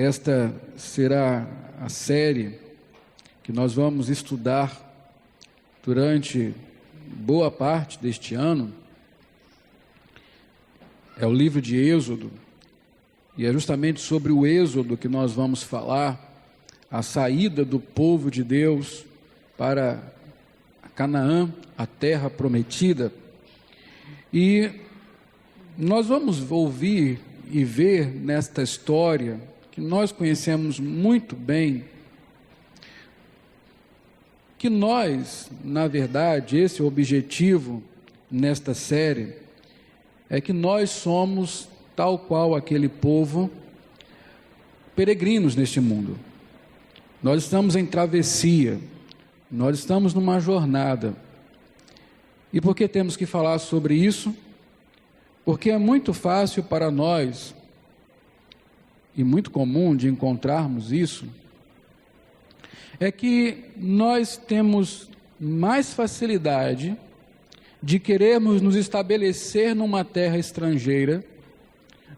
Esta será a série que nós vamos estudar durante boa parte deste ano. É o livro de Êxodo, e é justamente sobre o Êxodo que nós vamos falar, a saída do povo de Deus para Canaã, a terra prometida. E nós vamos ouvir e ver nesta história, que nós conhecemos muito bem, que nós, na verdade, esse é o objetivo nesta série, é que nós somos, tal qual aquele povo, peregrinos neste mundo. Nós estamos em travessia, nós estamos numa jornada. E por que temos que falar sobre isso? Porque é muito fácil para nós, e muito comum de encontrarmos isso, é que nós temos mais facilidade de querermos nos estabelecer numa terra estrangeira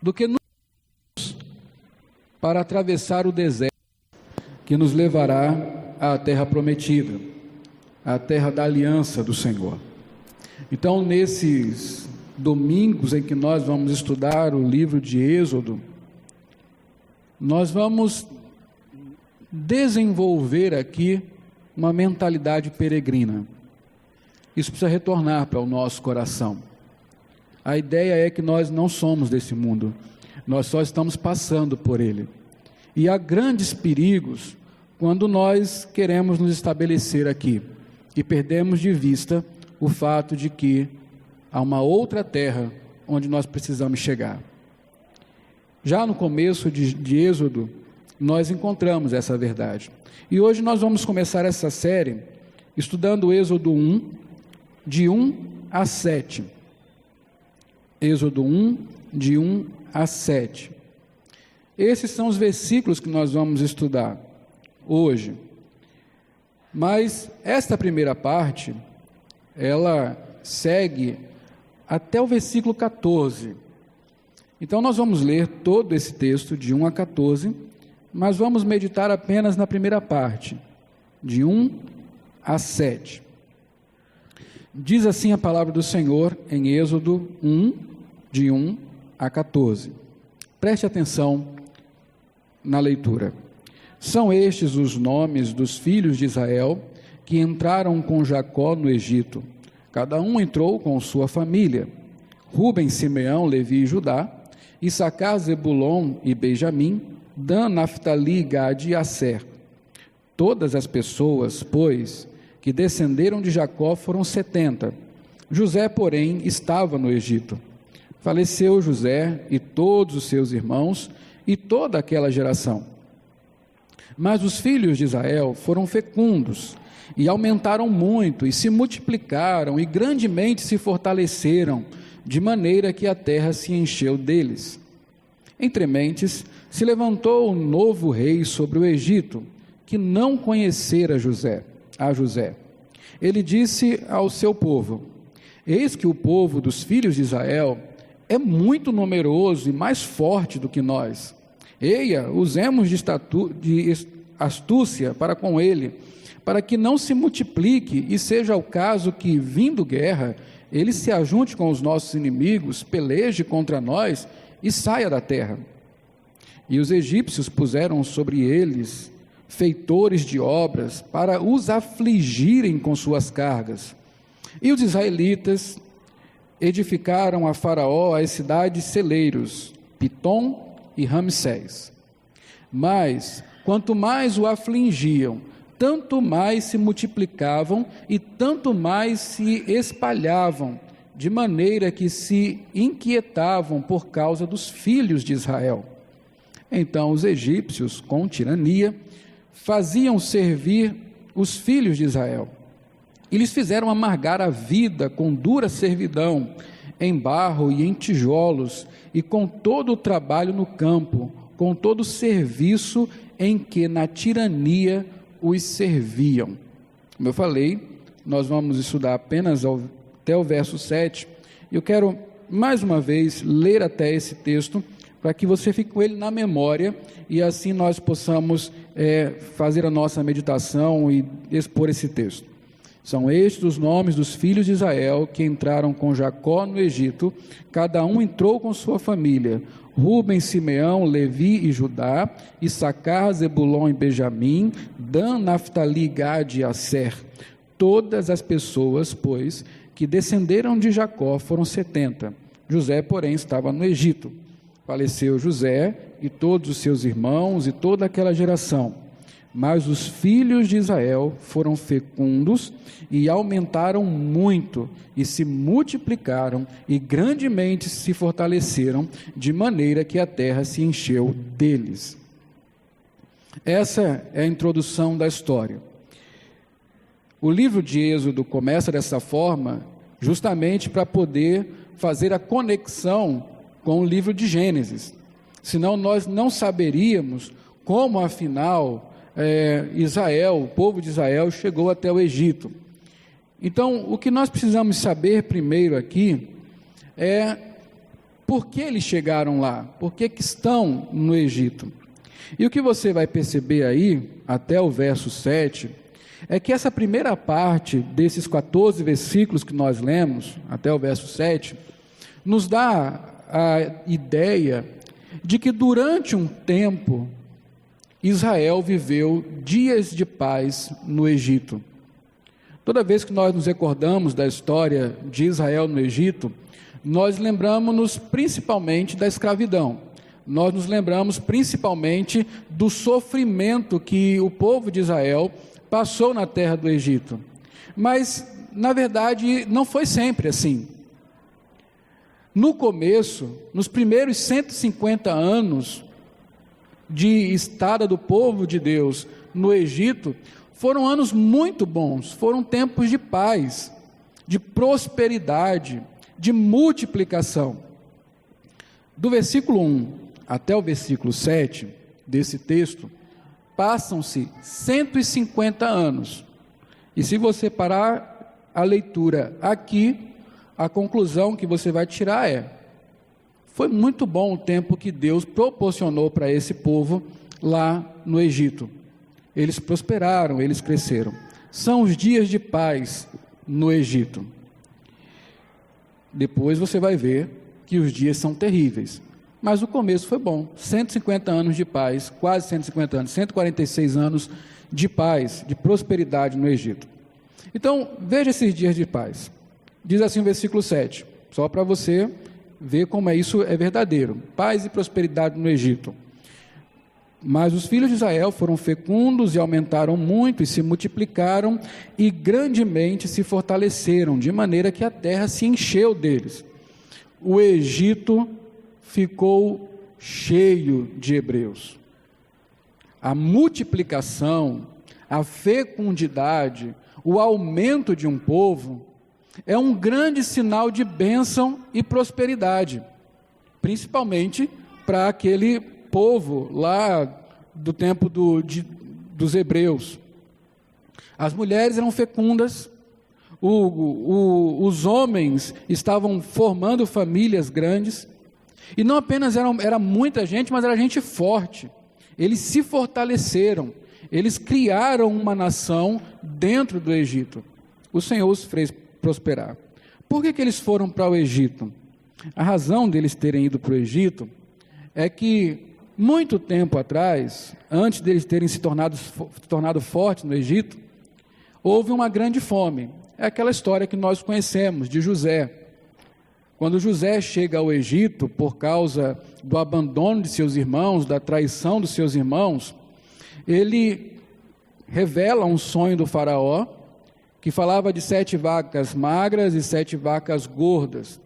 do que para atravessar o deserto que nos levará à terra prometida, à terra da aliança do Senhor. Então, nesses domingos em que nós vamos estudar o livro de Êxodo, nós vamos desenvolver aqui uma mentalidade peregrina. Isso precisa retornar para o nosso coração. A ideia é que nós não somos desse mundo, nós só estamos passando por ele. E há grandes perigos quando nós queremos nos estabelecer aqui e perdemos de vista o fato de que há uma outra terra onde nós precisamos chegar. Já no começo de Êxodo, nós encontramos essa verdade. E hoje nós vamos começar essa série estudando Êxodo 1, de 1 a 7. Êxodo 1, de 1 a 7. Esses são os versículos que nós vamos estudar hoje. Mas esta primeira parte, ela segue até o versículo 14. Então nós vamos ler todo esse texto de 1 a 14, mas vamos meditar apenas na primeira parte, de 1 a 7. Diz assim a palavra do Senhor em Êxodo 1, de 1 a 14. Preste atenção na leitura. São estes os nomes dos filhos de Israel que entraram com Jacó no Egito. Cada um entrou com sua família: Ruben, Simeão, Levi e Judá, Issacar, Zebulon e Benjamim, Dan, Naftali, Gade e Asser. Todas as pessoas, pois, que descenderam de Jacó foram 70. José, porém, estava no Egito. Faleceu José e todos os seus irmãos e toda aquela geração. Mas os filhos de Israel foram fecundos e aumentaram muito e se multiplicaram e grandemente se fortaleceram, de maneira que a terra se encheu deles. Entre mentes, se levantou um novo rei sobre o Egito, que não conhecera José. Ele disse ao seu povo: eis que o povo dos filhos de Israel é muito numeroso e mais forte do que nós. Eia, usemos de astúcia para com ele, para que não se multiplique e seja o caso que, vindo guerra, ele se ajunte com os nossos inimigos, peleje contra nós e saia da terra. E os egípcios puseram sobre eles feitores de obras para os afligirem com suas cargas. E os israelitas edificaram a Faraó as cidades celeiros, Pitom e Ramsés. Mas, quanto mais o afligiam, tanto mais se multiplicavam e tanto mais se espalhavam, de maneira que se inquietavam por causa dos filhos de Israel. Então os egípcios, com tirania, faziam servir os filhos de Israel. E lhes fizeram amargar a vida com dura servidão, em barro e em tijolos, e com todo o trabalho no campo, com todo o serviço em que na tirania os serviam. Como eu falei, nós vamos estudar apenas até o verso 7, e eu quero mais uma vez ler até esse texto, para que você fique com ele na memória e assim nós possamos fazer a nossa meditação e expor esse texto. São estes os nomes dos filhos de Israel que entraram com Jacó no Egito, cada um entrou com sua família: Ruben, Simeão, Levi e Judá, Issacar, Zebulon e Benjamim, Dan, Naftali, Gade e Asser. Todas as pessoas, pois, que descenderam de Jacó foram 70. José, porém, estava no Egito. Faleceu José e todos os seus irmãos e toda aquela geração. Mas os filhos de Israel foram fecundos e aumentaram muito, e se multiplicaram e grandemente se fortaleceram, de maneira que a terra se encheu deles. Essa é a introdução da história. O livro de Êxodo começa dessa forma, justamente para poder fazer a conexão com o livro de Gênesis. Senão nós não saberíamos como, afinal, Israel, o povo de Israel, chegou até o Egito. Então, o que nós precisamos saber primeiro aqui é por que eles chegaram lá, por que estão no Egito. E o que você vai perceber aí, até o verso 7, é que essa primeira parte desses 14 versículos que nós lemos, até o verso 7, nos dá a ideia de que durante um tempo, Israel viveu dias de paz no Egito. Toda vez que nós nos recordamos da história de Israel no Egito, nós lembramos-nos principalmente da escravidão. Nós nos lembramos principalmente do sofrimento que o povo de Israel passou na terra do Egito. Mas, na verdade, não foi sempre assim. No começo, nos primeiros 150 anos de estada do povo de Deus no Egito, foram anos muito bons, foram tempos de paz, de prosperidade, de multiplicação. Do versículo 1 até o versículo 7 desse texto, passam-se 150 anos. E se você parar a leitura aqui, a conclusão que você vai tirar foi muito bom o tempo que Deus proporcionou para esse povo lá no Egito. Eles prosperaram, eles cresceram. São os dias de paz no Egito. Depois você vai ver que os dias são terríveis. Mas o começo foi bom. 150 anos de paz, quase 150 anos, 146 anos de paz, de prosperidade no Egito. Então, veja esses dias de paz. Diz assim o versículo 7, só para você ver como isso é verdadeiro. Paz e prosperidade no Egito. Mas os filhos de Israel foram fecundos e aumentaram muito e se multiplicaram e grandemente se fortaleceram, de maneira que a terra se encheu deles. O Egito ficou cheio de hebreus. A multiplicação, a fecundidade, o aumento de um povo é um grande sinal de bênção e prosperidade, principalmente para aquele povo lá do tempo dos hebreus. As mulheres eram fecundas, os homens estavam formando famílias grandes, e não apenas era muita gente, mas era gente forte. Eles se fortaleceram, eles criaram uma nação dentro do Egito. O Senhor os fez prosperar. Por que eles foram para o Egito? A razão deles terem ido para o Egito é que muito tempo atrás, antes deles terem se tornado fortes no Egito, houve uma grande fome. É aquela história que nós conhecemos de José. Quando José chega ao Egito, por causa do abandono de seus irmãos, da traição dos seus irmãos, ele revela um sonho do faraó, que falava de 7 vacas magras e 7 vacas gordas.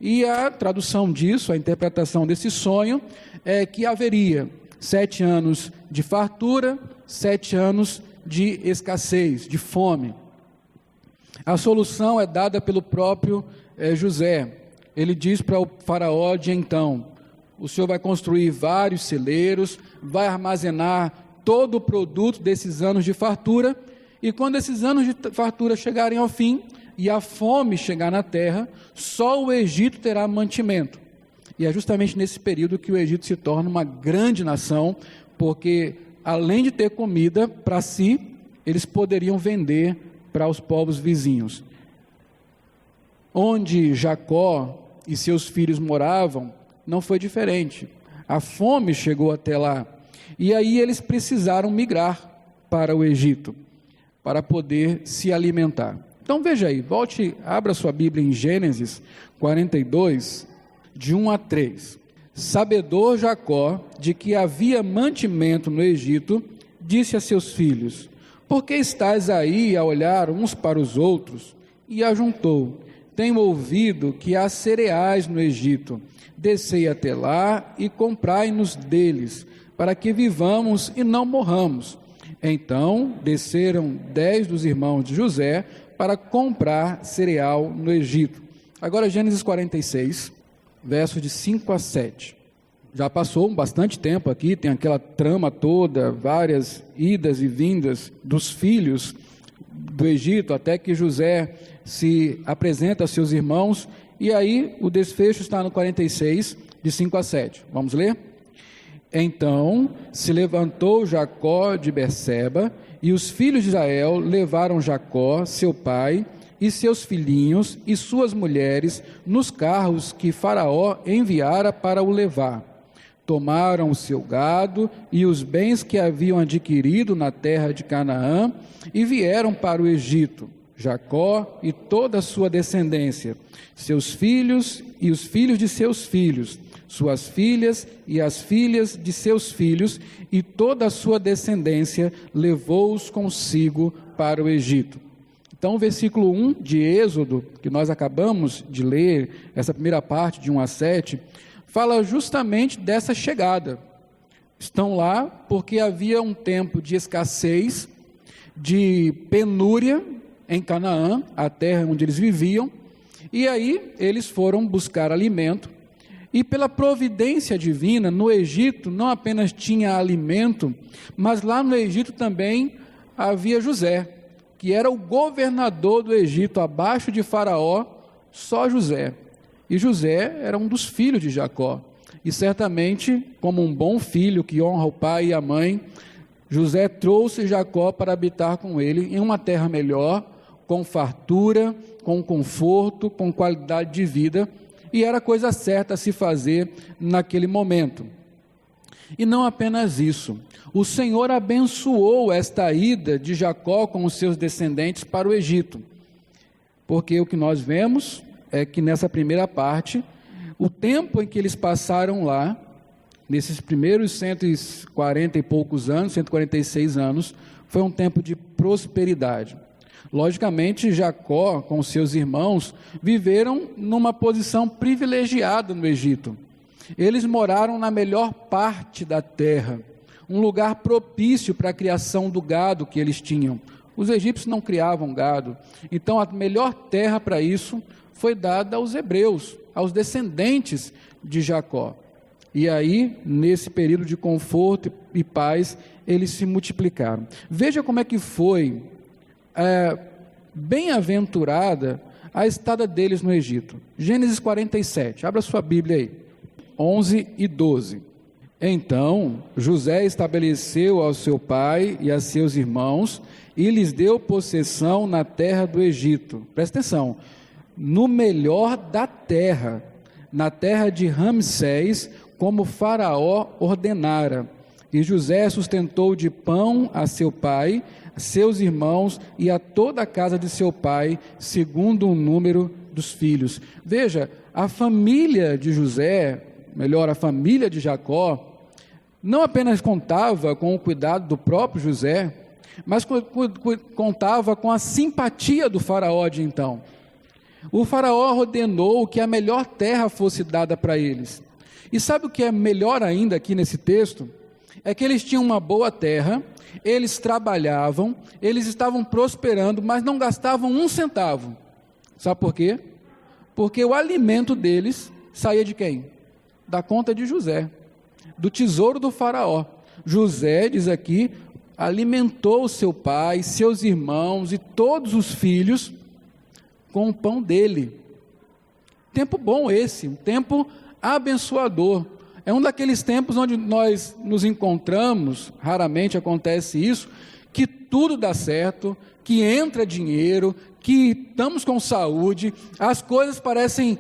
E a tradução disso, a interpretação desse sonho, é que haveria 7 anos de fartura, 7 anos de escassez, de fome. A solução é dada pelo próprio José. Ele diz para o faraó de então: o senhor vai construir vários celeiros, vai armazenar todo o produto desses anos de fartura, e quando esses anos de fartura chegarem ao fim, e a fome chegar na terra, só o Egito terá mantimento. E é justamente nesse período que o Egito se torna uma grande nação, porque além de ter comida para si, eles poderiam vender para os povos vizinhos. Onde Jacó e seus filhos moravam, não foi diferente. A fome chegou até lá, e aí eles precisaram migrar para o Egito, para poder se alimentar. Então veja aí, abra sua Bíblia em Gênesis 42, de 1 a 3. Sabedor Jacó de que havia mantimento no Egito, disse a seus filhos: por que estáis aí a olhar uns para os outros? E ajuntou: tenho ouvido que há cereais no Egito, descei até lá e comprai-nos deles, para que vivamos e não morramos. Então desceram 10 dos irmãos de José para comprar cereal no Egito. Agora Gênesis 46, versos de 5 a 7. Já passou bastante tempo aqui, tem aquela trama toda, várias idas e vindas dos filhos do Egito, até que José se apresenta a seus irmãos, e aí o desfecho está no 46, de 5 a 7. Vamos ler? Então se levantou Jacó de Berseba, e os filhos de Israel levaram Jacó, seu pai, e seus filhinhos e suas mulheres nos carros que Faraó enviara para o levar. Tomaram o seu gado e os bens que haviam adquirido na terra de Canaã e vieram para o Egito. Jacó e toda a sua descendência, seus filhos e os filhos de seus filhos, suas filhas e as filhas de seus filhos, e toda a sua descendência levou-os consigo para o Egito. Então o versículo 1 de Êxodo, que nós acabamos de ler, essa primeira parte de 1 a 7, fala justamente dessa chegada. Estão lá porque havia um tempo de escassez, de penúria em Canaã, a terra onde eles viviam, e aí eles foram buscar alimento, e pela providência divina, no Egito não apenas tinha alimento, mas lá no Egito também havia José, que era o governador do Egito, abaixo de Faraó, só José. E José era um dos filhos de Jacó, e certamente, como um bom filho que honra o pai e a mãe, José trouxe Jacó para habitar com ele em uma terra melhor, com fartura, com conforto, com qualidade de vida, e era a coisa certa a se fazer naquele momento. E não apenas isso, o Senhor abençoou esta ida de Jacó com os seus descendentes para o Egito, porque o que nós vemos é que nessa primeira parte, o tempo em que eles passaram lá, nesses primeiros 140 e poucos anos, 146 anos, foi um tempo de prosperidade. Logicamente, Jacó, com seus irmãos, viveram numa posição privilegiada no Egito. Eles moraram na melhor parte da terra, um lugar propício para a criação do gado que eles tinham. Os egípcios não criavam gado, então a melhor terra para isso foi dada aos hebreus, aos descendentes de Jacó. E aí, nesse período de conforto e paz, eles se multiplicaram. Veja como é que foi bem-aventurada a estada deles no Egito. Gênesis 47, abra sua Bíblia aí, 11 e 12. Então José estabeleceu ao seu pai e a seus irmãos e lhes deu possessão na terra do Egito. Presta atenção, no melhor da terra, na terra de Ramsés, como Faraó ordenara. E José sustentou de pão a seu pai, a seus irmãos e a toda a casa de seu pai, segundo o número dos filhos. Veja, a família de José, melhor, a família de Jacó, não apenas contava com o cuidado do próprio José, mas contava com a simpatia do faraó de então. O faraó ordenou que a melhor terra fosse dada para eles. E sabe o que é melhor ainda aqui nesse texto? É que eles tinham uma boa terra, eles trabalhavam, eles estavam prosperando, mas não gastavam um centavo. Sabe por quê? Porque o alimento deles saía de quem? Da conta de José, do tesouro do faraó. José, diz aqui, alimentou seu pai, seus irmãos e todos os filhos com o pão dele. Tempo bom esse, um tempo abençoador. É um daqueles tempos onde nós nos encontramos, raramente acontece isso, que tudo dá certo, que entra dinheiro, que estamos com saúde, as coisas parecem,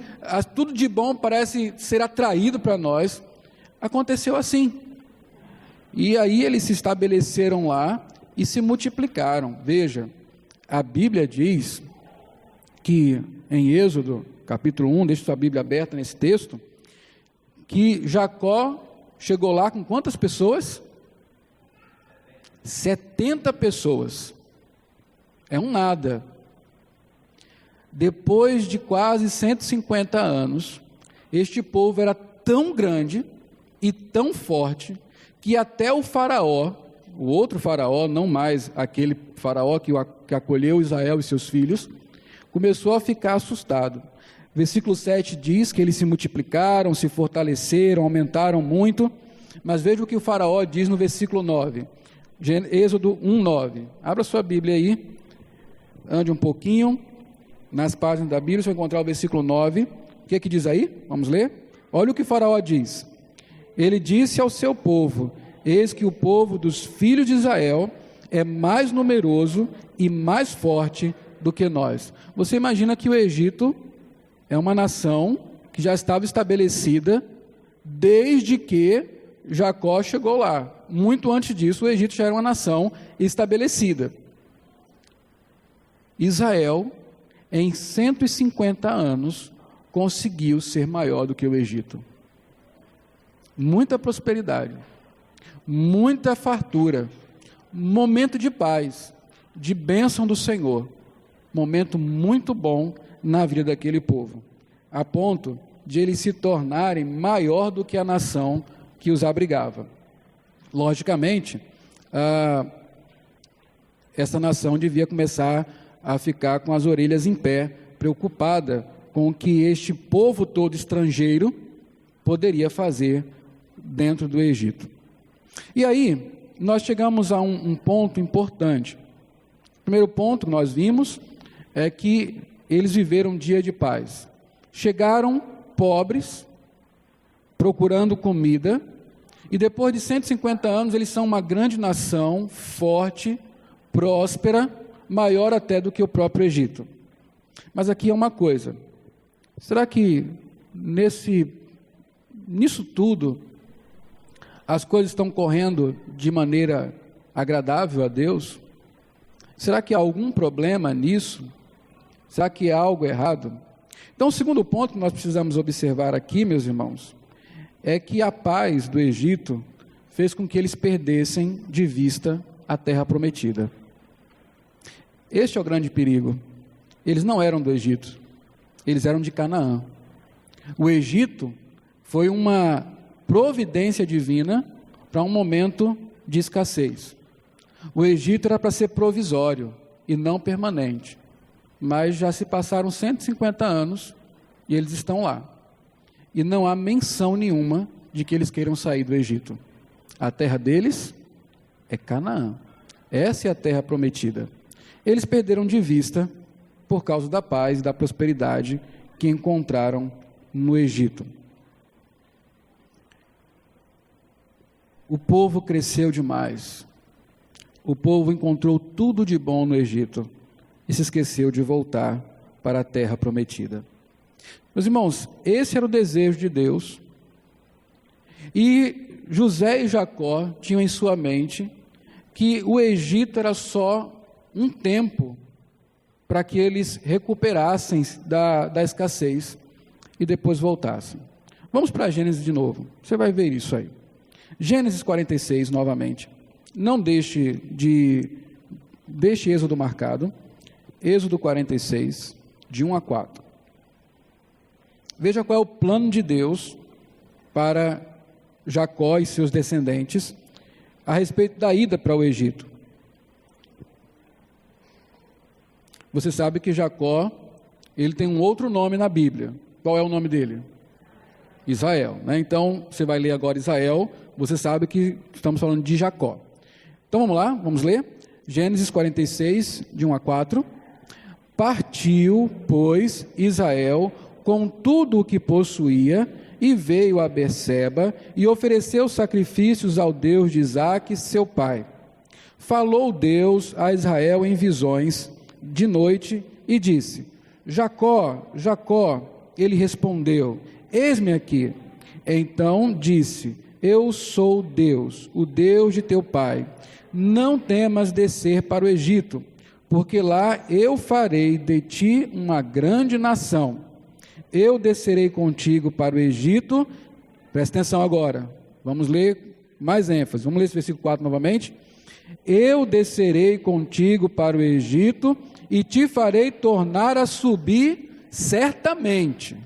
tudo de bom parece ser atraído para nós. Aconteceu assim. E aí eles se estabeleceram lá e se multiplicaram. Veja, a Bíblia diz que em Êxodo, capítulo 1, deixa sua Bíblia aberta nesse texto, que Jacó chegou lá com quantas pessoas? 70 pessoas. É um nada. Depois de quase 150 anos, este povo era tão grande e tão forte, que até o faraó, o outro faraó, não mais aquele faraó que acolheu Israel e seus filhos, começou a ficar assustado. Versículo 7 diz que eles se multiplicaram, se fortaleceram, aumentaram muito, mas veja o que o faraó diz no versículo 9, Êxodo 1:9. Abra sua Bíblia aí, ande um pouquinho nas páginas da Bíblia, você vai encontrar o versículo 9. O que é que diz aí? Vamos ler? Olha o que o faraó diz. Ele disse ao seu povo: eis que o povo dos filhos de Israel é mais numeroso e mais forte do que nós. Você imagina que o Egito é uma nação que já estava estabelecida desde que Jacó chegou lá. Muito antes disso, o Egito já era uma nação estabelecida. Israel, em 150 anos, conseguiu ser maior do que o Egito. Muita prosperidade, muita fartura, momento de paz, de bênção do Senhor, momento muito bom na vida daquele povo, a ponto de eles se tornarem maior do que a nação que os abrigava. Logicamente, essa nação devia começar a ficar com as orelhas em pé, preocupada com o que este povo todo estrangeiro poderia fazer dentro do Egito. E aí, nós chegamos a um ponto importante. O primeiro ponto que nós vimos é que eles viveram um dia de paz. Chegaram pobres, procurando comida, e depois de 150 anos, eles são uma grande nação, forte, próspera, maior até do que o próprio Egito. Mas aqui é uma coisa, será que nisso tudo, as coisas estão correndo de maneira agradável a Deus? Será que há algum problema nisso? Será que há algo errado? Então, o segundo ponto que nós precisamos observar aqui, meus irmãos, é que a paz do Egito fez com que eles perdessem de vista a terra prometida. Este é o grande perigo. Eles não eram do Egito, eles eram de Canaã. O Egito foi uma providência divina para um momento de escassez. O Egito era para ser provisório e não permanente, mas já se passaram 150 anos e eles estão lá. E não há menção nenhuma de que eles queiram sair do Egito. A terra deles é Canaã. Essa é a terra prometida. Eles perderam de vista por causa da paz e da prosperidade que encontraram no Egito. O povo cresceu demais. O povo encontrou tudo de bom no Egito e se esqueceu de voltar para a terra prometida. Meus irmãos, esse era o desejo de Deus. E José e Jacó tinham em sua mente que o Egito era só um tempo para que eles recuperassem da escassez e depois voltassem. Vamos para Gênesis de novo, você vai ver isso aí. Gênesis 46 novamente. Não deixe Êxodo marcado. Êxodo 46, de 1 a 4. Veja qual é o plano de Deus para Jacó e seus descendentes a respeito da ida para o Egito. Você sabe que Jacó, ele tem um outro nome na Bíblia. Qual é o nome dele? Israel, né? Então, você vai ler agora Israel, você sabe que estamos falando de Jacó. Então, vamos lá, vamos ler. Gênesis 46, de 1 a 4. Partiu, pois, Israel com tudo o que possuía e veio a Berseba e ofereceu sacrifícios ao Deus de Isaque, seu pai. Falou Deus a Israel em visões de noite e disse: Jacó, Jacó. Ele respondeu: Eis-me aqui. Então disse: Eu sou Deus, o Deus de teu pai. Não temas descer para o Egito, porque lá eu farei de ti uma grande nação. Eu descerei contigo para o Egito. Presta atenção agora, vamos ler mais ênfase, vamos ler esse versículo 4 novamente. Eu descerei contigo para o Egito e te farei tornar a subir certamente.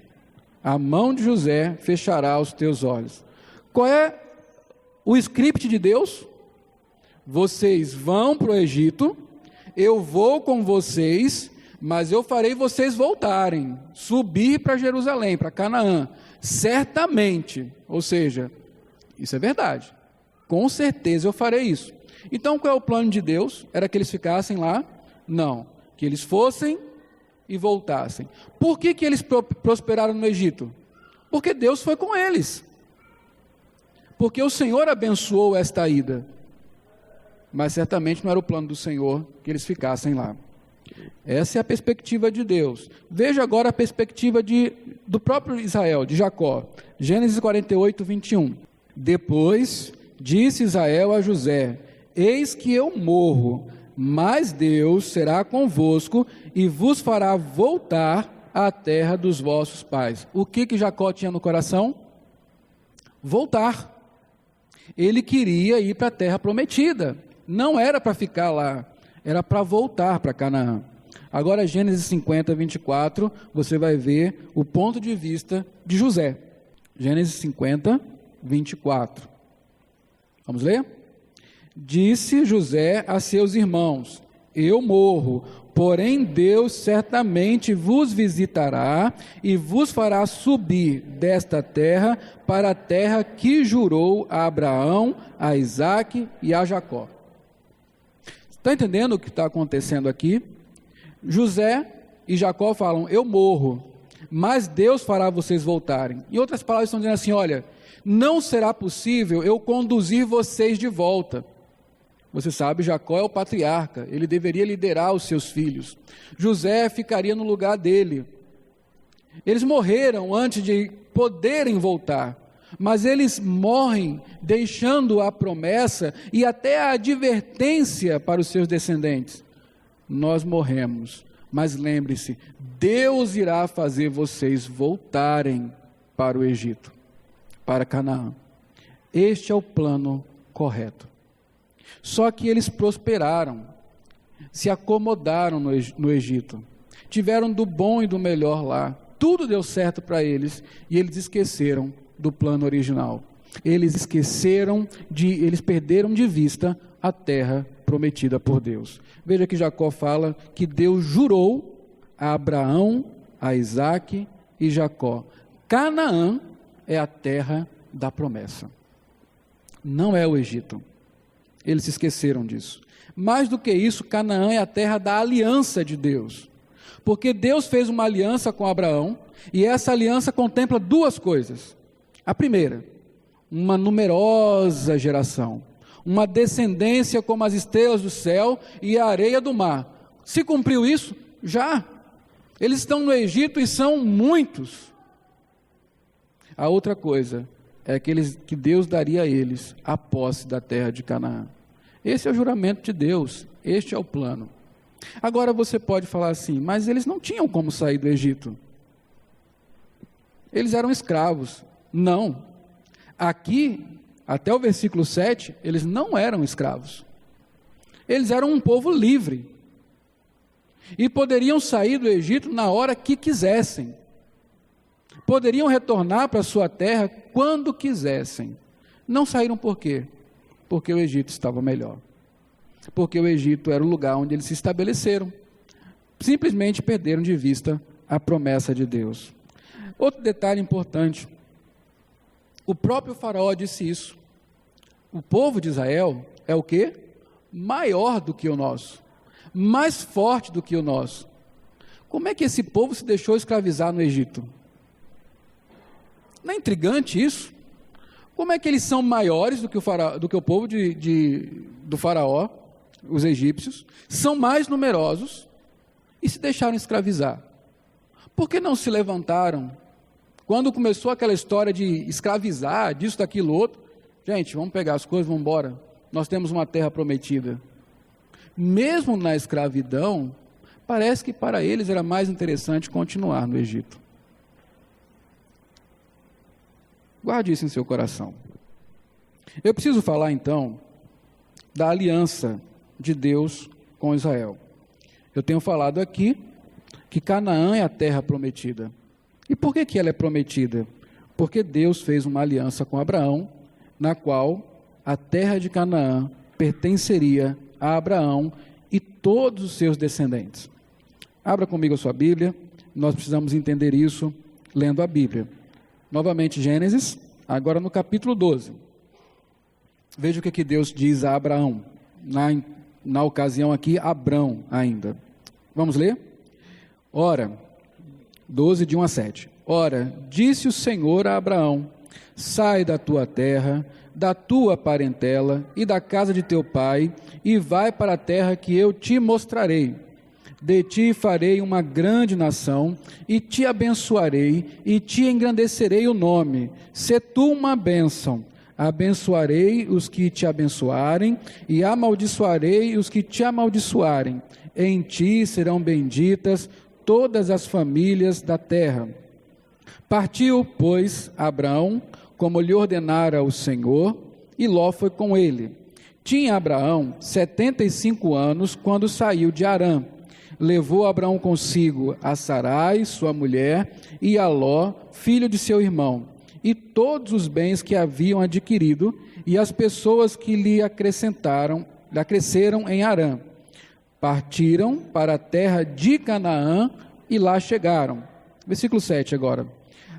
A mão de José fechará os teus olhos. Qual é o script de Deus? Vocês vão para o Egito, eu vou com vocês, mas eu farei vocês voltarem, subir para Jerusalém, para Canaã, certamente. Ou seja, isso é verdade, com certeza eu farei isso. Então qual é o plano de Deus? Era que eles ficassem lá? Não, que eles fossem e voltassem. Por que eles prosperaram no Egito? Porque Deus foi com eles, porque o Senhor abençoou esta ida, mas certamente não era o plano do Senhor que eles ficassem lá. Essa é a perspectiva de Deus. Veja agora a perspectiva do próprio Israel, de Jacó. Gênesis 48, 21. Depois disse Israel a José: Eis que eu morro, mas Deus será convosco e vos fará voltar à terra dos vossos pais. O que Jacó tinha no coração? Voltar. Ele queria ir para a terra prometida. Não era para ficar lá, era para voltar para Canaã. Agora, Gênesis 50, 24, você vai ver o ponto de vista de José. Gênesis 50, 24. Vamos ler? Disse José a seus irmãos: Eu morro, porém Deus certamente vos visitará e vos fará subir desta terra para a terra que jurou a Abraão, a Isaque e a Jacó. Está entendendo o que está acontecendo aqui? José e Jacó falam: eu morro, mas Deus fará vocês voltarem. Em outras palavras, estão dizendo assim: olha, não será possível eu conduzir vocês de volta. Você sabe, Jacó é o patriarca, ele deveria liderar os seus filhos. José ficaria no lugar dele. Eles morreram antes de poderem voltar, mas eles morrem deixando a promessa e até a advertência para os seus descendentes. Nós morremos, mas lembre-se, Deus irá fazer vocês voltarem para o Egito, para Canaã. Este é o plano correto. Só que eles prosperaram, se acomodaram no Egito, tiveram do bom e do melhor lá, tudo deu certo para eles, e eles esqueceram do plano original. Eles perderam de vista a terra prometida por Deus. Veja que Jacó fala que Deus jurou a Abraão, a Isaque e Jacó: Canaã é a terra da promessa, não é o Egito. Eles se esqueceram disso. Mais do que isso, Canaã é a terra da aliança de Deus, porque Deus fez uma aliança com Abraão, e essa aliança contempla duas coisas. A primeira, uma numerosa geração, uma descendência como as estrelas do céu e a areia do mar. Se cumpriu isso? Já. Eles estão no Egito e são muitos. A outra coisa é que Deus daria a eles a posse da terra de Canaã. Esse é o juramento de Deus, este é o plano. Agora você pode falar assim: mas eles não tinham como sair do Egito. Eles eram escravos. Não. Aqui, até o versículo 7, eles não eram escravos. Eles eram um povo livre. E poderiam sair do Egito na hora que quisessem. Poderiam retornar para a sua terra quando quisessem. Não saíram por quê? Porque o Egito estava melhor. Porque o Egito era o lugar onde eles se estabeleceram. Simplesmente perderam de vista a promessa de Deus. Outro detalhe importante: o próprio faraó disse isso. O povo de Israel é o quê? Maior do que o nosso, mais forte do que o nosso. Como é que esse povo se deixou escravizar no Egito? Não é intrigante isso? Como é que eles são maiores do que o povo do faraó, os egípcios, são mais numerosos e se deixaram escravizar? Por que não se levantaram? Quando começou aquela história de escravizar, disso, daquilo, outro, gente, vamos pegar as coisas, vamos embora, nós temos uma terra prometida. Mesmo na escravidão, parece que para eles era mais interessante continuar no Egito. Guarde isso em seu coração. Eu preciso falar então da aliança de Deus com Israel. Eu tenho falado aqui que Canaã é a terra prometida. E por que ela é prometida? Porque Deus fez uma aliança com Abraão, na qual a terra de Canaã pertenceria a Abraão e todos os seus descendentes. Abra comigo a sua Bíblia, nós precisamos entender isso lendo a Bíblia. Novamente Gênesis, agora no capítulo 12. Veja o que Deus diz a Abraão, na ocasião aqui, Abrão ainda. Vamos ler? Ora, 12, de 1 a 7. Ora, disse o Senhor a Abraão: sai da tua terra, da tua parentela e da casa de teu pai, e vai para a terra que eu te mostrarei. De ti farei uma grande nação, e te abençoarei, e te engrandecerei o nome. Se tu uma bênção, abençoarei os que te abençoarem, e amaldiçoarei os que te amaldiçoarem. Em ti serão benditas todas as famílias da terra. Partiu, pois, Abraão, como lhe ordenara o Senhor, e Ló foi com ele. Tinha Abraão 75 anos quando saiu de Harã. Levou Abraão consigo a Sarai, sua mulher, e a Ló, filho de seu irmão, e todos os bens que haviam adquirido, e as pessoas que lhe acresceram em Harã. Partiram para a terra de Canaã e lá chegaram. Versículo 7 agora.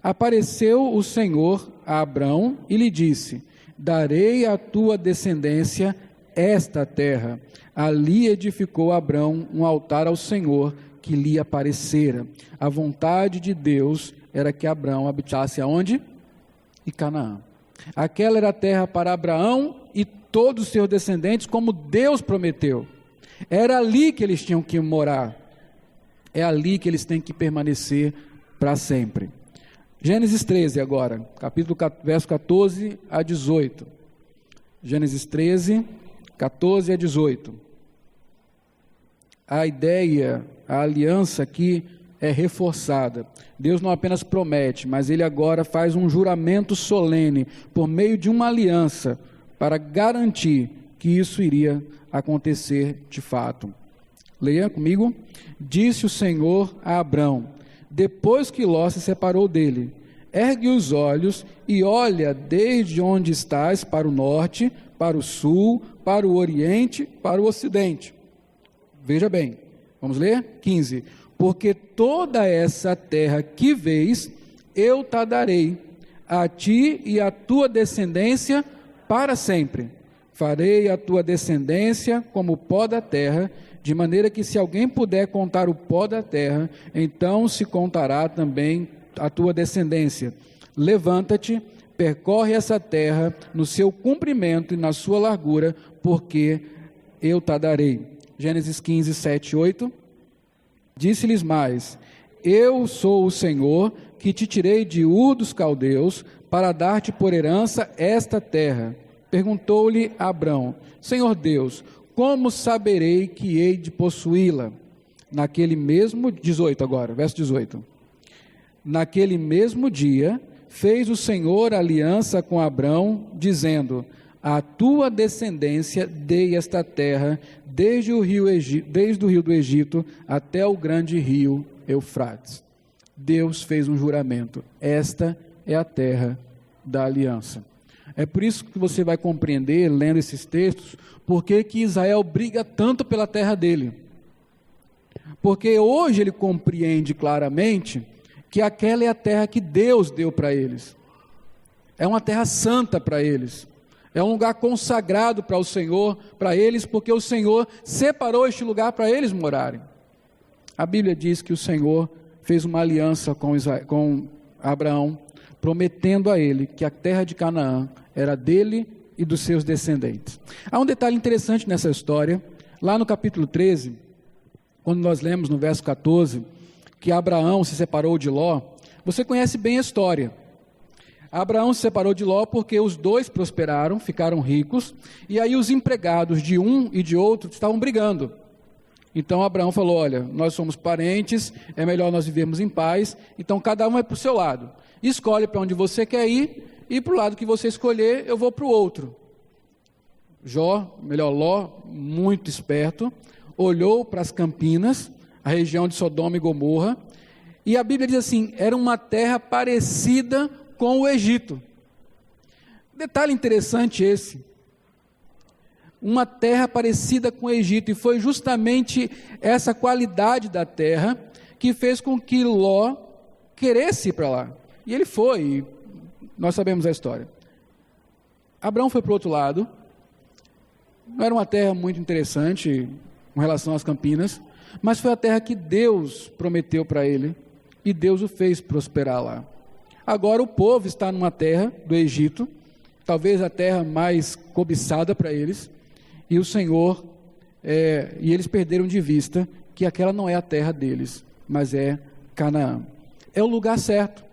Apareceu o Senhor a Abrão e lhe disse: darei à tua descendência esta terra. Ali edificou Abrão um altar ao Senhor que lhe aparecera. A vontade de Deus era que Abrão habitasse aonde? Em Canaã. Aquela era a terra para Abraão e todos os seus descendentes, como Deus prometeu. Era ali que eles tinham que morar. É ali que eles têm que permanecer para sempre. Gênesis 13 agora, verso 14 a 18. Gênesis 13, 14 a 18. A ideia, a aliança aqui é reforçada. Deus não apenas promete, mas Ele agora faz um juramento solene, por meio de uma aliança, para garantir que isso iria acontecer de fato. Leia comigo. Disse o Senhor a Abrão, depois que Ló se separou dele: ergue os olhos e olha desde onde estás para o norte, para o sul, para o oriente, para o ocidente. Veja bem, vamos ler? 15. Porque toda essa terra que vês, eu te darei, a ti e à tua descendência para sempre. Farei a tua descendência como o pó da terra, de maneira que se alguém puder contar o pó da terra, então se contará também a tua descendência. Levanta-te, percorre essa terra no seu comprimento e na sua largura, porque eu te darei. Gênesis 15, 7 e 8. Disse-lhes mais: eu sou o Senhor que te tirei de Ur dos Caldeus para dar-te por herança esta terra. Perguntou-lhe Abrão: Senhor Deus, como saberei que hei de possuí-la? Naquele mesmo, 18 agora, verso 18. Naquele mesmo dia, fez o Senhor aliança com Abrão, dizendo: a tua descendência dei esta terra, desde o rio do Egito até o grande rio Eufrates. Deus fez um juramento. Esta é a terra da aliança. É por isso que você vai compreender, lendo esses textos, por que Israel briga tanto pela terra dele. Porque hoje ele compreende claramente que aquela é a terra que Deus deu para eles. É uma terra santa para eles. É um lugar consagrado para o Senhor, para eles, porque o Senhor separou este lugar para eles morarem. A Bíblia diz que o Senhor fez uma aliança com Abraão, prometendo a ele que a terra de Canaã era dele e dos seus descendentes. Há um detalhe interessante nessa história, lá no capítulo 13, quando nós lemos no verso 14, que Abraão se separou de Ló. Você conhece bem a história. Abraão se separou de Ló porque os dois prosperaram, ficaram ricos, e aí os empregados de um e de outro estavam brigando. Então Abraão falou: olha, nós somos parentes, é melhor nós vivermos em paz, então cada um vai para o seu lado. Escolhe para onde você quer ir, e para o lado que você escolher, eu vou para o outro. Ló, muito esperto, olhou para as campinas, a região de Sodoma e Gomorra, e a Bíblia diz assim: era uma terra parecida com o Egito. Detalhe interessante esse, uma terra parecida com o Egito, e foi justamente essa qualidade da terra que fez com que Ló queresse ir para lá, e ele foi, e nós sabemos a história. Abraão foi para o outro lado, não era uma terra muito interessante com relação às campinas, mas foi a terra que Deus prometeu para ele, e Deus o fez prosperar lá. Agora o povo está numa terra do Egito, talvez a terra mais cobiçada para eles, e o Senhor, e eles perderam de vista que aquela não é a terra deles, mas é Canaã. É o lugar certo.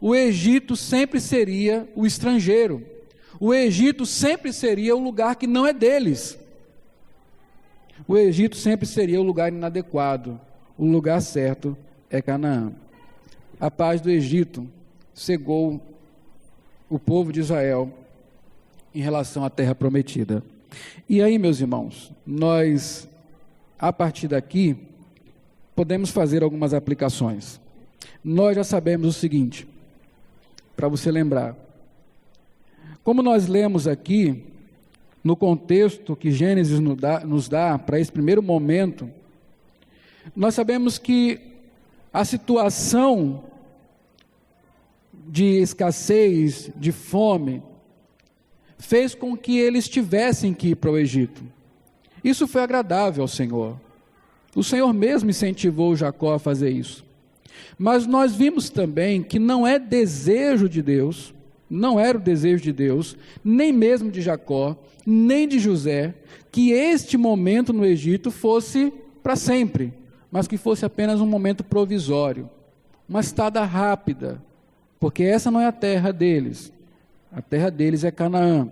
O Egito sempre seria o estrangeiro, o Egito sempre seria o lugar que não é deles, o Egito sempre seria o lugar inadequado, o lugar certo é Canaã. A paz do Egito cegou o povo de Israel em relação à terra prometida. E aí, meus irmãos, nós, a partir daqui, podemos fazer algumas aplicações. Nós já sabemos o seguinte, para você lembrar, como nós lemos aqui, no contexto que Gênesis nos dá para esse primeiro momento, nós sabemos que a situação de escassez, de fome, fez com que eles tivessem que ir para o Egito. Isso foi agradável ao Senhor. O Senhor mesmo incentivou Jacó a fazer isso. Mas nós vimos também que não é desejo de Deus, não era o desejo de Deus, nem mesmo de Jacó, nem de José, que este momento no Egito fosse para sempre, mas que fosse apenas um momento provisório, uma estada rápida, porque essa não é a terra deles, a terra deles é Canaã.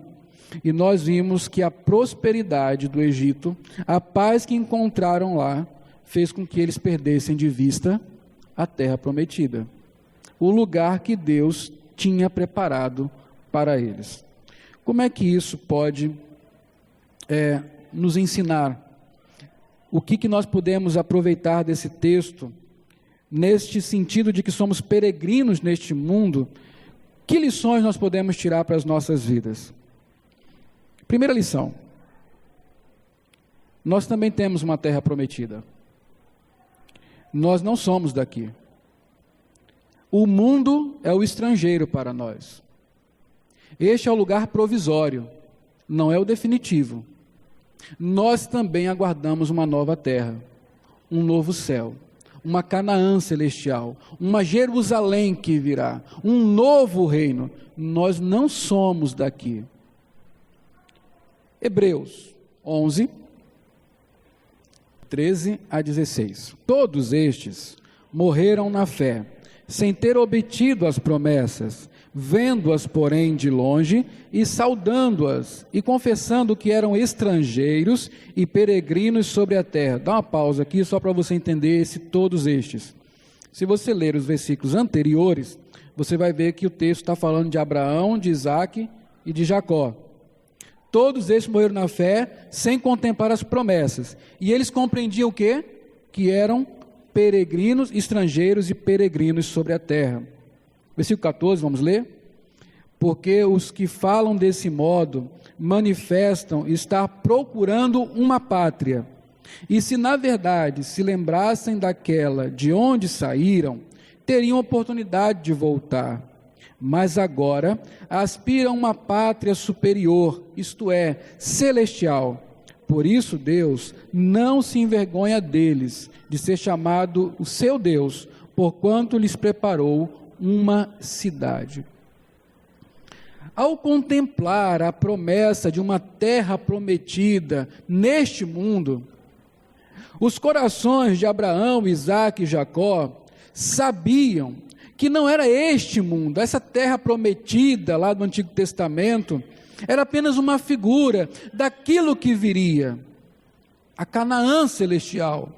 E nós vimos que a prosperidade do Egito, a paz que encontraram lá, fez com que eles perdessem de vista a terra prometida, o lugar que Deus tinha preparado para eles. Como é que isso pode nos ensinar? O que nós podemos aproveitar desse texto, neste sentido de que somos peregrinos neste mundo? Que lições nós podemos tirar para as nossas vidas? Primeira lição, nós também temos uma terra prometida. Nós não somos daqui. O mundo é o estrangeiro para nós. Este é o lugar provisório, não é o definitivo. Nós também aguardamos uma nova terra, um novo céu, uma Canaã celestial, uma Jerusalém que virá, um novo reino. Nós não somos daqui. Hebreus 11, 13 a 16. Todos estes morreram na fé, sem ter obtido as promessas, vendo-as, porém, de longe, e saudando-as, e confessando que eram estrangeiros e peregrinos sobre a terra. Dá uma pausa aqui, só para você entender todos estes. Se você ler os versículos anteriores, você vai ver que o texto está falando de Abraão, de Isaque e de Jacó. Todos estes morreram na fé, sem contemplar as promessas. E eles compreendiam o quê? Que eram peregrinos, estrangeiros e peregrinos sobre a terra. Versículo 14, vamos ler? Porque os que falam desse modo manifestam estar procurando uma pátria. E se na verdade se lembrassem daquela de onde saíram, teriam oportunidade de voltar. Mas agora aspiram a uma pátria superior, isto é, celestial. Por isso Deus não se envergonha deles, de ser chamado o seu Deus, porquanto lhes preparou uma cidade. Ao contemplar a promessa de uma terra prometida neste mundo, os corações de Abraão, Isaque e Jacó sabiam que não era este mundo, essa terra prometida lá do Antigo Testamento, era apenas uma figura daquilo que viria, a Canaã celestial.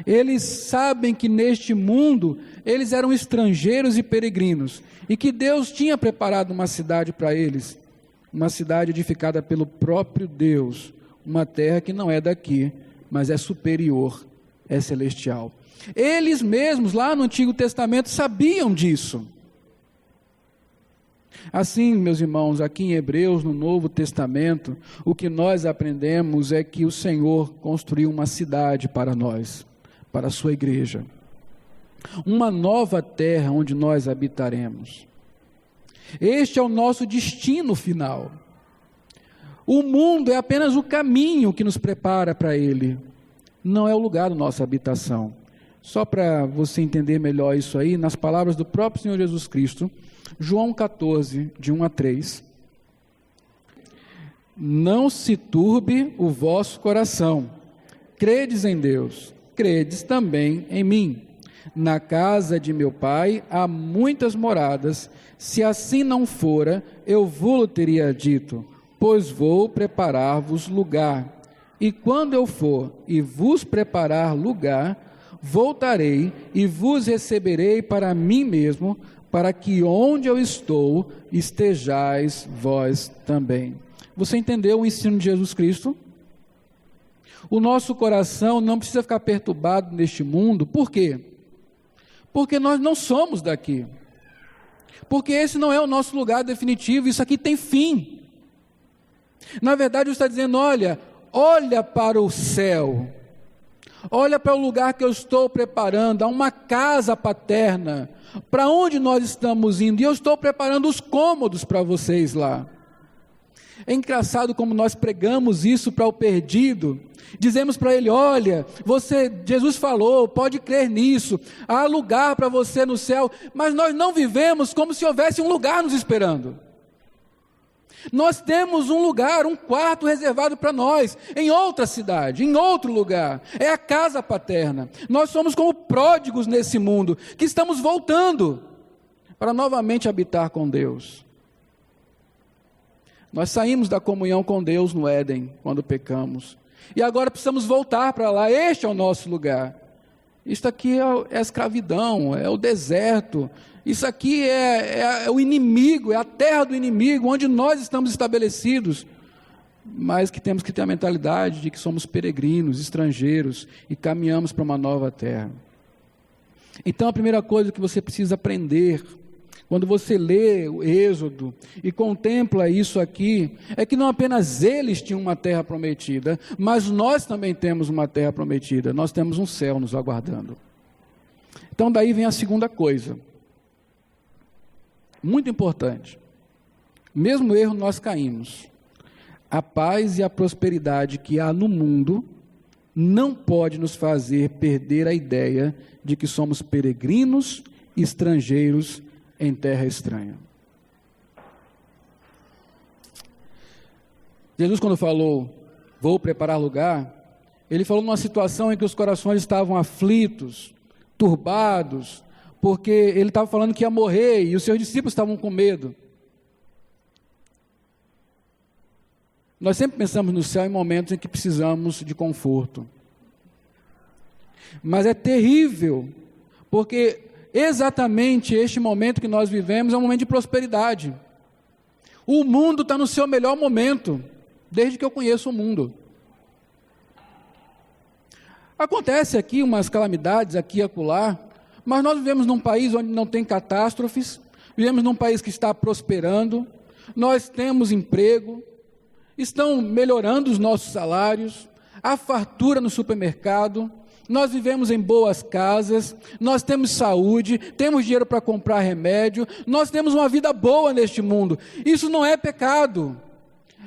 Eles sabem que neste mundo eles eram estrangeiros e peregrinos, e que Deus tinha preparado uma cidade para eles, uma cidade edificada pelo próprio Deus, uma terra que não é daqui, mas é superior, é celestial. Eles mesmos lá no Antigo Testamento sabiam disso. Assim, meus irmãos, aqui em Hebreus, no Novo Testamento, o que nós aprendemos é que o Senhor construiu uma cidade para nós, para a sua igreja, uma nova terra onde nós habitaremos. Este é o nosso destino final. O mundo é apenas o caminho que nos prepara para ele, não é o lugar da nossa habitação. Só para você entender melhor isso aí, nas palavras do próprio Senhor Jesus Cristo, João 14, de 1 a 3. Não se turbe o vosso coração, credes em Deus, credes também em mim. Na casa de meu pai há muitas moradas, se assim não fora, eu vou-lo teria dito, pois vou preparar-vos lugar. E quando eu for e vos preparar lugar, voltarei e vos receberei para mim mesmo, para que onde eu estou, estejais vós também. Você entendeu o ensino de Jesus Cristo? O nosso coração não precisa ficar perturbado neste mundo. Por quê? Porque nós não somos daqui. Porque esse não é o nosso lugar definitivo, isso aqui tem fim. Na verdade, Deus está dizendo, olha para o céu, olha para o lugar que eu estou preparando, há uma casa paterna, para onde nós estamos indo, e eu estou preparando os cômodos para vocês lá. É engraçado como nós pregamos isso para o perdido, dizemos para ele, olha, Jesus falou, pode crer nisso, há lugar para você no céu, mas nós não vivemos como se houvesse um lugar nos esperando. Nós temos um lugar, um quarto reservado para nós, em outra cidade, em outro lugar, é a casa paterna. Nós somos como pródigos nesse mundo, que estamos voltando para novamente habitar com Deus. Nós saímos da comunhão com Deus no Éden, quando pecamos, e agora precisamos voltar para lá, este é o nosso lugar. Isto aqui é a escravidão, é o deserto, isso aqui é o inimigo, é a terra do inimigo, onde nós estamos estabelecidos, mas que temos que ter a mentalidade de que somos peregrinos, estrangeiros, e caminhamos para uma nova terra. Então a primeira coisa que você precisa aprender, quando você lê o Êxodo e contempla isso aqui, é que não apenas eles tinham uma terra prometida, mas nós também temos uma terra prometida, nós temos um céu nos aguardando. Então daí vem a segunda coisa, muito importante, mesmo erro nós caímos, a paz e a prosperidade que há no mundo, não pode nos fazer perder a ideia de que somos peregrinos, estrangeiros, em terra estranha. Jesus, quando falou, vou preparar lugar, ele falou numa situação em que os corações estavam aflitos, turbados, porque ele estava falando que ia morrer, e os seus discípulos estavam com medo. Nós sempre pensamos no céu em momentos em que precisamos de conforto, mas é terrível, porque exatamente este momento que nós vivemos é um momento de prosperidade. O mundo está no seu melhor momento, desde que eu conheço o mundo. Acontece aqui umas calamidades, aqui e acolá, mas nós vivemos num país onde não tem catástrofes, vivemos num país que está prosperando, nós temos emprego, estão melhorando os nossos salários, há fartura no supermercado, nós vivemos em boas casas, nós temos saúde, temos dinheiro para comprar remédio, nós temos uma vida boa neste mundo. Isso não é pecado,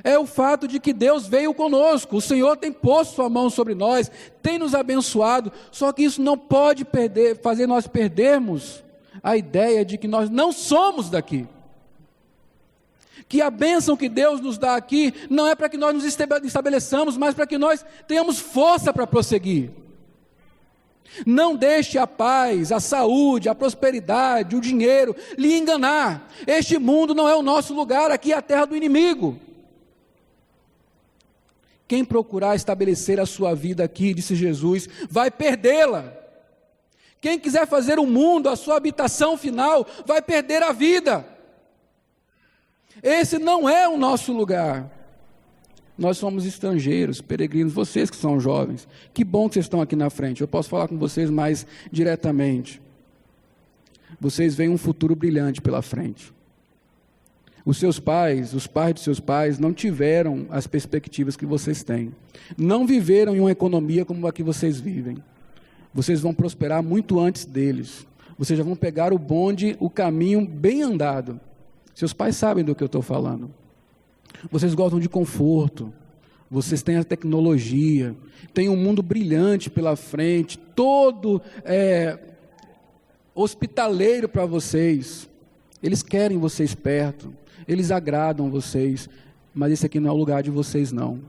é o fato de que Deus veio conosco, o Senhor tem posto sua mão sobre nós, tem nos abençoado, só que isso não pode fazer nós perdermos a ideia de que nós não somos daqui. que a bênção que Deus nos dá aqui não é para que nós nos estabeleçamos, mas para que nós tenhamos força para prosseguir. Não deixe a paz, a saúde, a prosperidade, o dinheiro lhe enganar. Este mundo não é o nosso lugar, aqui é a terra do inimigo. Quem procurar estabelecer a sua vida aqui, disse Jesus, vai perdê-la. Quem quiser fazer o mundo a sua habitação final, vai perder a vida. Esse não é o nosso lugar. Nós somos estrangeiros, peregrinos, vocês que são jovens. Que bom que vocês estão aqui na frente, eu posso falar com vocês mais diretamente. Vocês veem um futuro brilhante pela frente. Os seus pais, os pais de seus pais, não tiveram as perspectivas que vocês têm. Não viveram em uma economia como a que vocês vivem. Vocês vão prosperar muito antes deles. Vocês já vão pegar o bonde, o caminho bem andado. Seus pais sabem do que eu estou falando. Vocês gostam de conforto, vocês têm a tecnologia, tem um mundo brilhante pela frente, todo hospitaleiro para vocês. Eles querem vocês perto, eles agradam vocês, mas esse aqui não é o lugar de vocês não.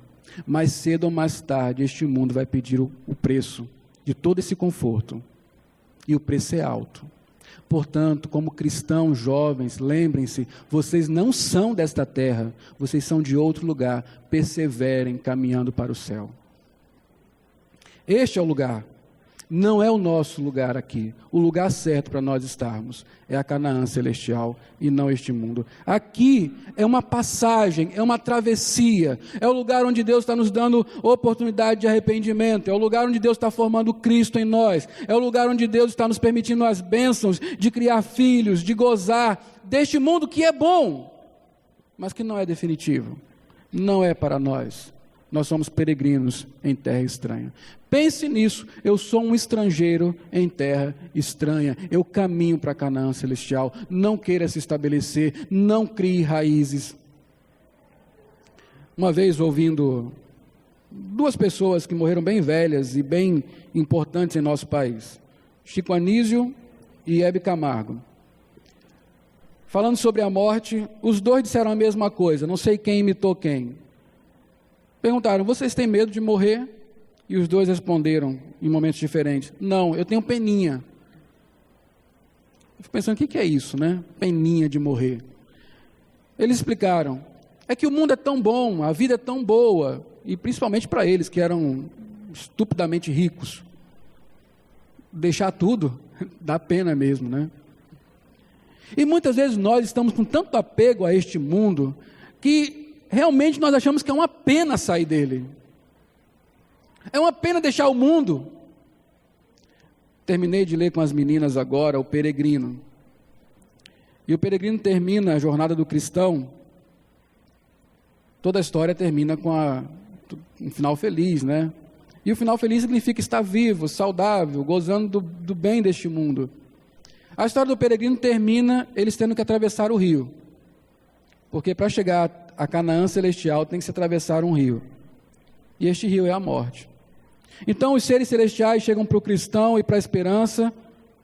Mais cedo ou mais tarde, este mundo vai pedir o preço de todo esse conforto, e o preço é alto. Portanto, como cristãos jovens, lembrem-se, vocês não são desta terra, vocês são de outro lugar, perseverem caminhando para o céu. Este é o lugar, não é o nosso lugar aqui, o lugar certo para nós estarmos, é a Canaã celestial e não este mundo. Aqui é uma passagem, é uma travessia, é o lugar onde Deus está nos dando oportunidade de arrependimento, é o lugar onde Deus está formando Cristo em nós, é o lugar onde Deus está nos permitindo as bênçãos de criar filhos, de gozar deste mundo que é bom, mas que não é definitivo, não é para nós. Nós somos peregrinos em terra estranha. Pense nisso, eu sou um estrangeiro em terra estranha, eu caminho para Canaã celestial, não queira se estabelecer, não crie raízes. Uma vez ouvindo duas pessoas que morreram bem velhas e bem importantes em nosso país, Chico Anísio e Hebe Camargo, falando sobre a morte, os dois disseram a mesma coisa, não sei quem imitou quem. Perguntaram, vocês têm medo de morrer? E os dois responderam, em momentos diferentes, não, eu tenho peninha. Eu fico pensando, o que é isso, né? Peninha de morrer. Eles explicaram, é que o mundo é tão bom, a vida é tão boa, e principalmente para eles, que eram estupidamente ricos. Deixar tudo, dá pena mesmo, né? E muitas vezes nós estamos com tanto apego a este mundo, que realmente nós achamos que é uma pena sair dele. É uma pena deixar o mundo. Terminei de ler com as meninas agora o Peregrino. E o Peregrino termina a jornada do cristão. Toda a história termina com um final feliz, né? E o final feliz significa estar vivo, saudável, gozando do bem deste mundo. A história do Peregrino termina eles tendo que atravessar o rio. Porque para chegar a Canaã celestial tem que se atravessar um rio. E este rio é a morte. Então os seres celestiais chegam para o cristão e para a esperança,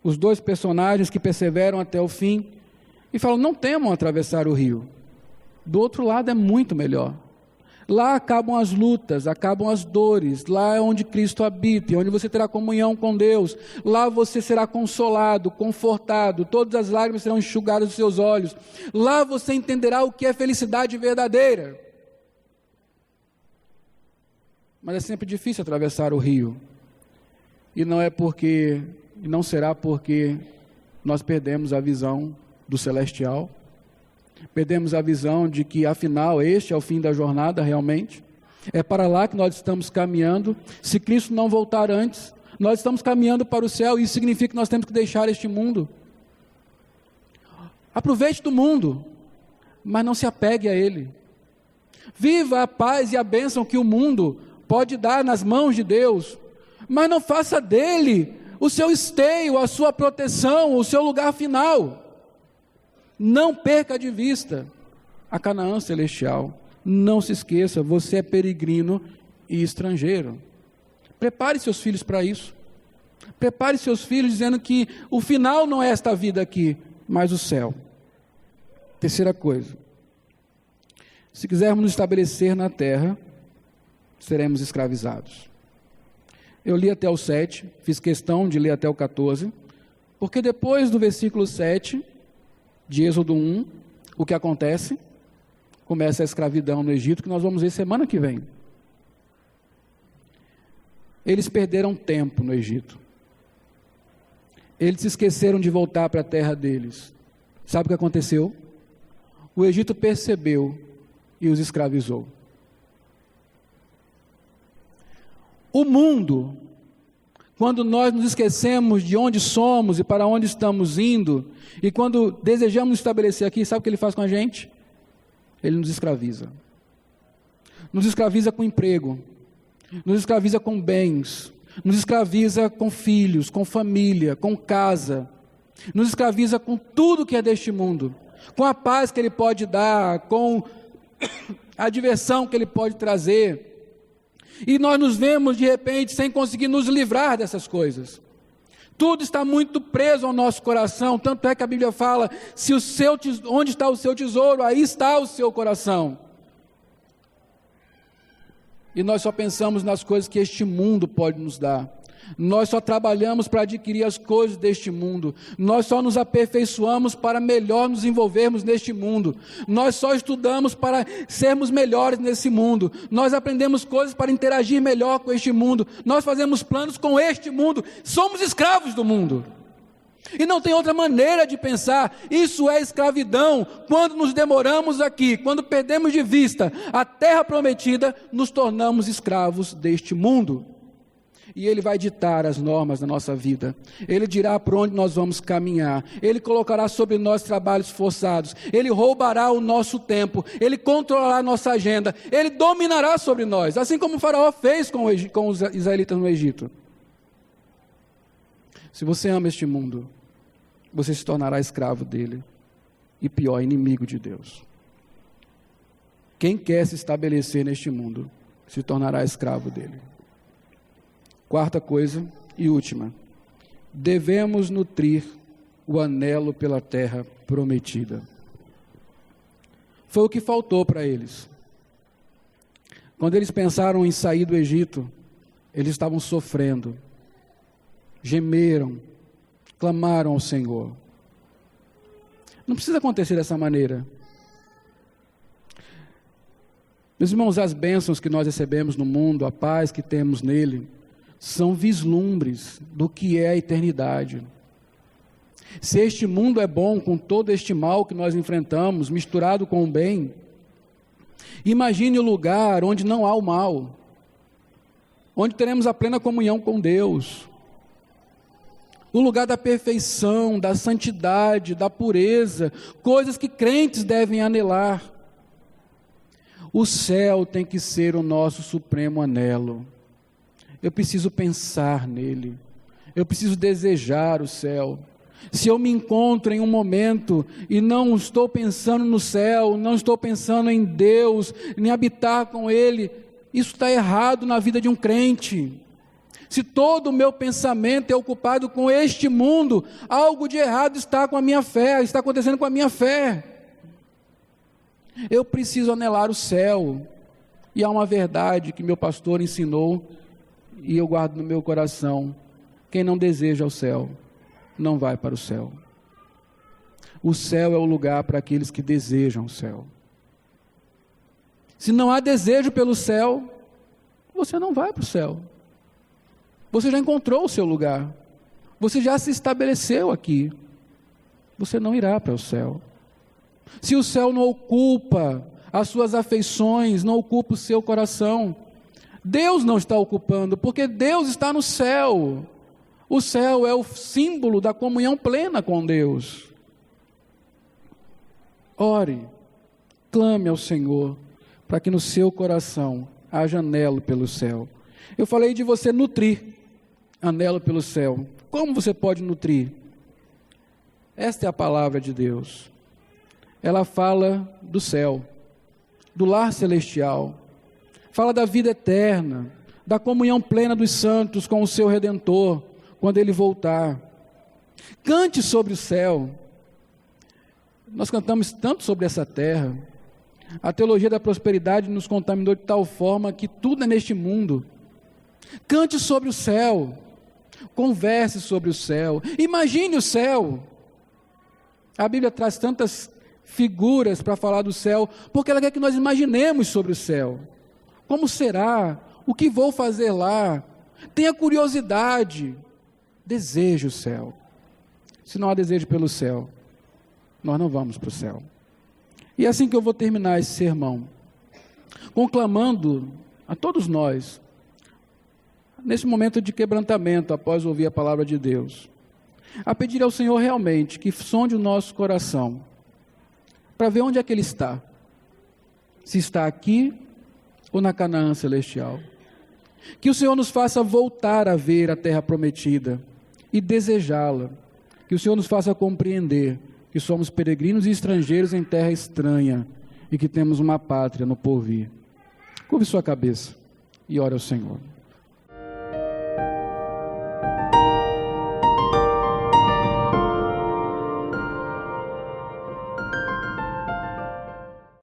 os dois personagens que perseveram até o fim, e falam, não temam atravessar o rio. Do outro lado é muito melhor. Lá acabam as lutas, acabam as dores, lá é onde Cristo habita, onde você terá comunhão com Deus, lá você será consolado, confortado, todas as lágrimas serão enxugadas dos seus olhos, lá você entenderá o que é felicidade verdadeira. Mas é sempre difícil atravessar o rio, e não será porque nós perdemos a visão do celestial, perdemos a visão de que afinal este é o fim da jornada realmente, é para lá que nós estamos caminhando. Se Cristo não voltar antes, nós estamos caminhando para o céu, e isso significa que nós temos que deixar este mundo. Aproveite do mundo, mas não se apegue a ele. Viva a paz e a bênção que o mundo pode dar nas mãos de Deus, mas não faça dele o seu esteio, a sua proteção, o seu lugar final. Não perca de vista a Canaã celestial. Não se esqueça, você é peregrino e estrangeiro. Prepare seus filhos para isso. Prepare seus filhos dizendo que o final não é esta vida aqui, mas o céu. Terceira coisa. Se quisermos nos estabelecer na terra, seremos escravizados. Eu li até o 7, fiz questão de ler até o 14, porque depois do versículo 7, de Êxodo 1, o que acontece? Começa a escravidão no Egito, que nós vamos ver semana que vem. Eles perderam tempo no Egito. Eles se esqueceram de voltar para a terra deles. Sabe o que aconteceu? O Egito percebeu e os escravizou. O mundo, quando nós nos esquecemos de onde somos e para onde estamos indo, e quando desejamos nos estabelecer aqui, sabe o que ele faz com a gente? Ele nos escraviza. Nos escraviza com emprego, nos escraviza com bens, nos escraviza com filhos, com família, com casa, nos escraviza com tudo que é deste mundo, com a paz que ele pode dar, com a diversão que ele pode trazer. E nós nos vemos de repente sem conseguir nos livrar dessas coisas. Tudo está muito preso ao nosso coração, tanto é que a Bíblia fala, onde está o seu tesouro, aí está o seu coração. E nós só pensamos nas coisas que este mundo pode nos dar. Nós só trabalhamos para adquirir as coisas deste mundo. Nós só nos aperfeiçoamos para melhor nos envolvermos neste mundo. Nós só estudamos para sermos melhores nesse mundo. Nós aprendemos coisas para interagir melhor com este mundo. Nós fazemos planos com este mundo. Somos escravos do mundo. E não tem outra maneira de pensar. Isso é escravidão. Quando nos demoramos aqui, quando perdemos de vista a terra prometida, nos tornamos escravos deste mundo. E Ele vai ditar as normas da nossa vida. Ele dirá por onde nós vamos caminhar. Ele colocará sobre nós trabalhos forçados. Ele roubará o nosso tempo. Ele controlará a nossa agenda. Ele dominará sobre nós, assim como o faraó fez com os israelitas no Egito. Se você ama este mundo, você se tornará escravo dele. E pior, inimigo de Deus. Quem quer se estabelecer neste mundo, se tornará escravo dele. Quarta coisa e última, devemos nutrir o anelo pela terra prometida. Foi o que faltou para eles. Quando eles pensaram em sair do Egito, eles estavam sofrendo, gemeram, clamaram ao Senhor. Não precisa acontecer dessa maneira. Meus irmãos, as bênçãos que nós recebemos no mundo, a paz que temos nele, são vislumbres do que é a eternidade. Se este mundo é bom com todo este mal que nós enfrentamos, misturado com o bem, imagine o lugar onde não há o mal, onde teremos a plena comunhão com Deus, o lugar da perfeição, da santidade, da pureza, coisas que crentes devem anelar. O céu tem que ser o nosso supremo anelo. Eu preciso pensar nele, eu preciso desejar o céu. Se eu me encontro em um momento e não estou pensando no céu, não estou pensando em Deus, em habitar com Ele, isso está errado na vida de um crente. Se todo o meu pensamento é ocupado com este mundo, algo de errado está com a minha fé, está acontecendo com a minha fé. Eu preciso anelar o céu, e há uma verdade que meu pastor ensinou, e eu guardo no meu coração: quem não deseja o céu, não vai para o céu. O céu é o lugar para aqueles que desejam o céu. Se não há desejo pelo céu, você não vai para o céu. Você já encontrou o seu lugar, você já se estabeleceu aqui, você não irá para o céu. Se o céu não ocupa as suas afeições, não ocupa o seu coração, Deus não está ocupando, porque Deus está no céu. O céu é o símbolo da comunhão plena com Deus. Ore, clame ao Senhor, para que no seu coração haja anelo pelo céu. Eu falei de você nutrir anelo pelo céu. Como você pode nutrir? Esta é a palavra de Deus. Ela fala do céu, do lar celestial, fala da vida eterna, da comunhão plena dos santos com o seu Redentor, quando Ele voltar. Cante sobre o céu. Nós cantamos tanto sobre essa terra, A teologia da prosperidade nos contaminou de tal forma que tudo é neste mundo. Cante sobre o céu, converse sobre o céu, imagine o céu. A Bíblia traz tantas figuras para falar do céu, porque ela quer que nós imaginemos sobre o céu. Como será? O que vou fazer lá? Tenha curiosidade, deseje o céu. Se não há desejo pelo céu, nós não vamos para o céu. E é assim que eu vou terminar esse sermão, conclamando a todos nós, nesse momento de quebrantamento, após ouvir a palavra de Deus, a pedir ao Senhor realmente que sonde o nosso coração, para ver onde é que Ele está, se está aqui ou na Canaã celestial. Que o Senhor nos faça voltar a ver a terra prometida e desejá-la. Que o Senhor nos faça compreender que somos peregrinos e estrangeiros em terra estranha e que temos uma pátria no porvir. Curve sua cabeça e ore ao Senhor.